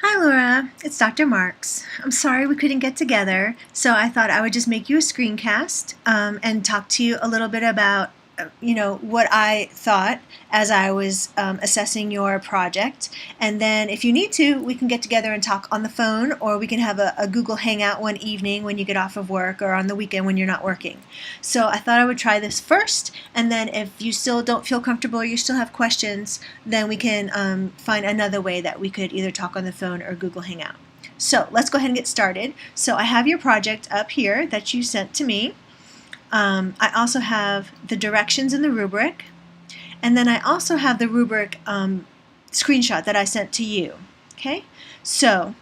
Hi Laura, it's Dr. Marks. I'm sorry we couldn't get together, so I thought I would just make you a screencast and talk to you a little bit about what I thought as I was assessing your project. And then if you need to, we can get together and talk on the phone, or we can have a Google Hangout one evening when you get off of work or on the weekend when you're not working. So I thought I would try this first, and then if you still don't feel comfortable or you still have questions, then we can find another way that we could either talk on the phone or Google Hangout. So let's go ahead and get started. So I have your project up here that you sent to me. I also have the directions in the rubric, and then I also have the rubric screenshot that I sent to you. Okay, so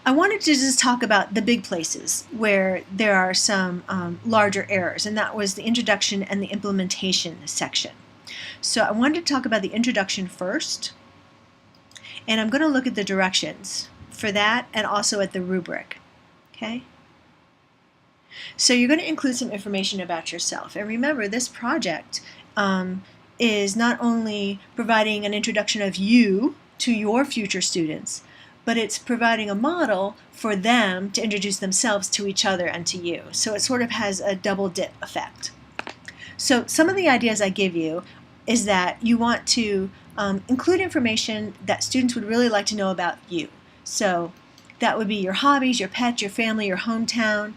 I wanted to just talk about the big places where there are some larger errors, and that was the introduction and the implementation section. So I wanted to talk about the introduction first, and I'm going to look at the directions for that and also at the rubric. Okay. So you're going to include some information about yourself. And remember, this project is not only providing an introduction of you to your future students, but it's providing a model for them to introduce themselves to each other and to you. So it sort of has a double dip effect. So some of the ideas I give you is that you want to include information that students would really like to know about you. So that would be your hobbies, your pets, your family, your hometown.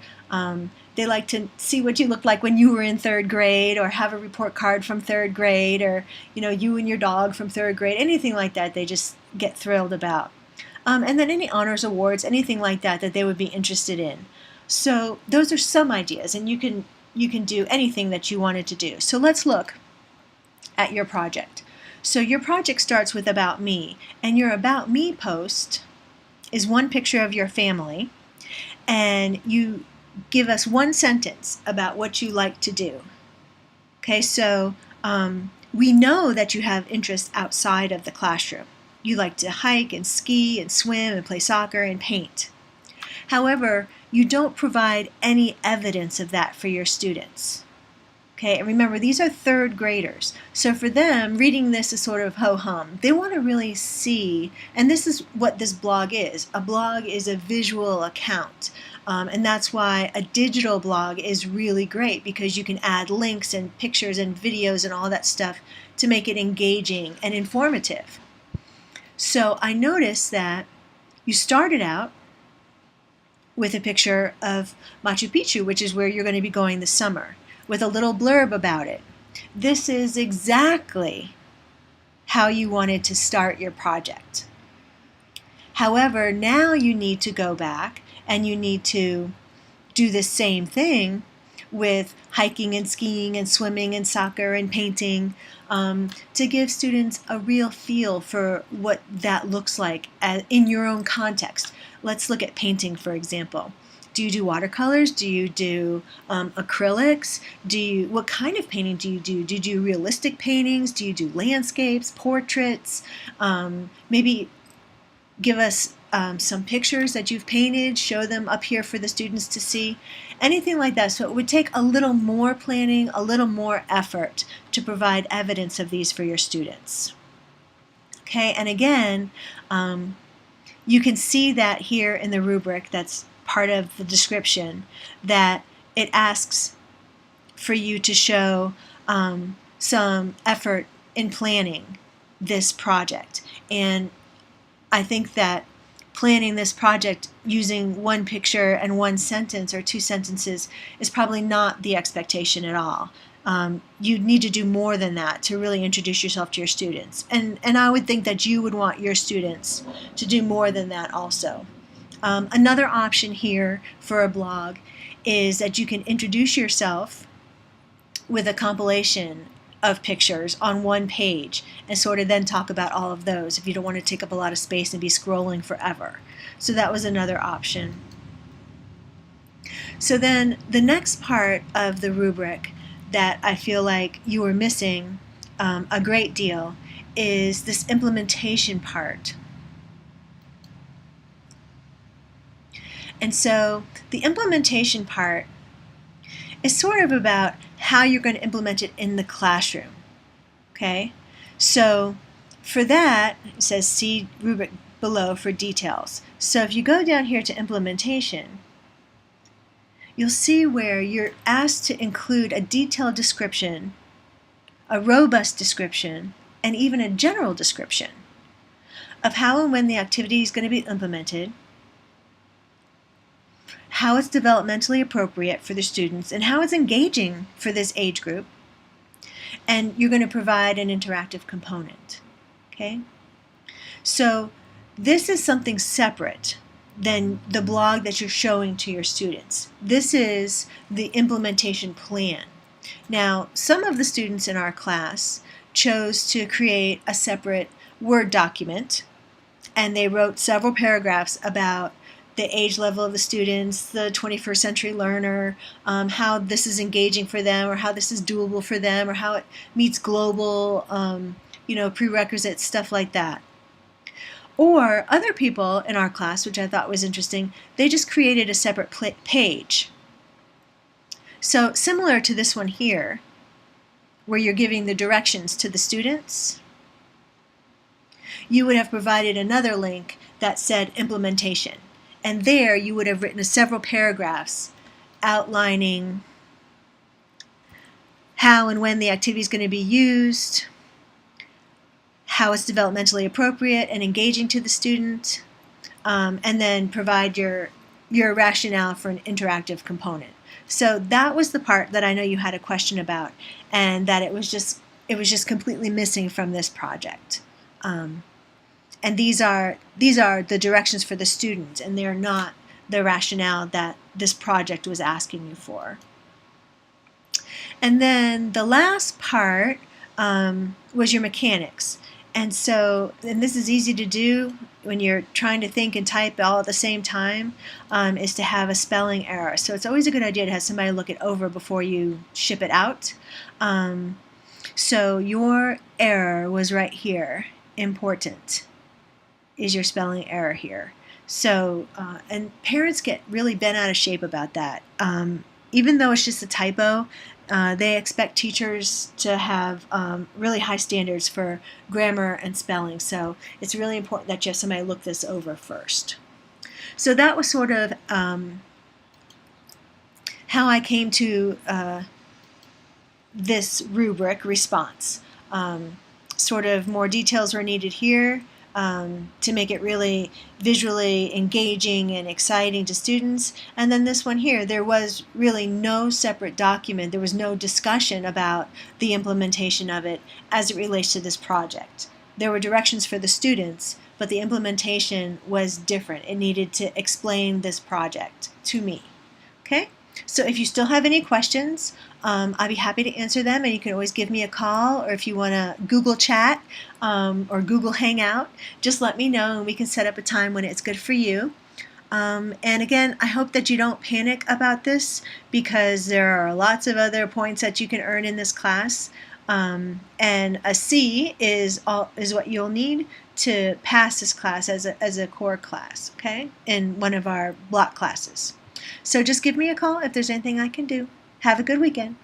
They like to see what you looked like when you were in third grade, or have a report card from third grade, or you and your dog from third grade, anything like that they just get thrilled about. And then any honors awards, anything like that that they would be interested in. So those are some ideas, and you can do anything that you wanted to do. So let's look at your project. So your project starts with About Me, and your About Me post is one picture of your family, and you give us one sentence about what you like to do. Okay, so we know that you have interests outside of the classroom. You like to hike and ski and swim and play soccer and paint. However, you don't provide any evidence of that for your students. Okay, and remember, these are third graders. So for them, reading this is sort of ho-hum. They want to really see, and this is what this blog is. A blog is a visual account. And that's why a digital blog is really great, because you can add links and pictures and videos and all that stuff to make it engaging and informative. So I noticed that you started out with a picture of Machu Picchu, which is where you're going to be going this summer, with a little blurb about it. This is exactly how you wanted to start your project. However, now you need to go back and you need to do the same thing with hiking and skiing and swimming and soccer and painting, to give students a real feel for what that looks like in your own context. Let's look at painting, for example. Do you do watercolors? Do you do acrylics? What kind of painting do you do? Do you do realistic paintings? Do you do landscapes, portraits? Maybe give us some pictures that you've painted, show them up here for the students to see, anything like that. So it would take a little more planning, a little more effort to provide evidence of these for your students. Okay, and again, you can see that here in the rubric, that's part of the description, that it asks for you to show some effort in planning this project. And I think that planning this project using one picture and one sentence or two sentences is probably not the expectation at all. You need to do more than that to really introduce yourself to your students. And I would think that you would want your students to do more than that also. Another option here for a blog is that you can introduce yourself with a compilation of pictures on one page and sort of then talk about all of those if you don't want to take up a lot of space and be scrolling forever. So that was another option. So then the next part of the rubric that I feel like you were missing a great deal is this implementation part. And so the implementation part is sort of about how you're going to implement it in the classroom. Okay? So For that, it says see rubric below for details. So if you go down here to implementation, you'll see where you're asked to include a detailed description, a robust description, and even a general description of how and when the activity is going to be implemented, how it's developmentally appropriate for the students, and how it's engaging for this age group, and you're going to provide an interactive component. Okay? So this is something separate than the blog that you're showing to your students. This is the implementation plan. Now, some of the students in our class chose to create a separate Word document, and they wrote several paragraphs about the age level of the students, the 21st century learner, how this is engaging for them, or how this is doable for them, or how it meets global prerequisites, stuff like that. Or other people in our class, which I thought was interesting, they just created a separate page. So similar to this one here, where you're giving the directions to the students, you would have provided another link that said implementation. And there you would have written several paragraphs outlining how and when the activity is going to be used, how it's developmentally appropriate and engaging to the student, and then provide your rationale for an interactive component. So that was the part that I know you had a question about, and that it was just completely missing from this project. And these are the directions for the student, and they're not the rationale that this project was asking you for. And then the last part was your mechanics. And this is easy to do when you're trying to think and type all at the same time, is to have a spelling error. So it's always a good idea to have somebody look it over before you ship it out. So your error was right here. Important is your spelling error here. So, and parents get really bent out of shape about that. Even though it's just a typo, they expect teachers to have really high standards for grammar and spelling. So it's really important that you have somebody look this over first. So that was sort of how I came to this rubric response. Sort of more details were needed here to make it really visually engaging and exciting to students. And then this one here, there was really no separate document. There was no discussion about the implementation of it as it relates to this project. There were directions for the students, but the implementation was different. It needed to explain this project to me. Okay? So if you still have any questions, I'd be happy to answer them, and you can always give me a call, or if you want to Google chat or Google Hangout, just let me know and we can set up a time when it's good for you. And again, I hope that you don't panic about this, because there are lots of other points that you can earn in this class, and a C is what you'll need to pass this class as a core class, okay, in one of our block classes. So just give me a call if there's anything I can do. Have a good weekend.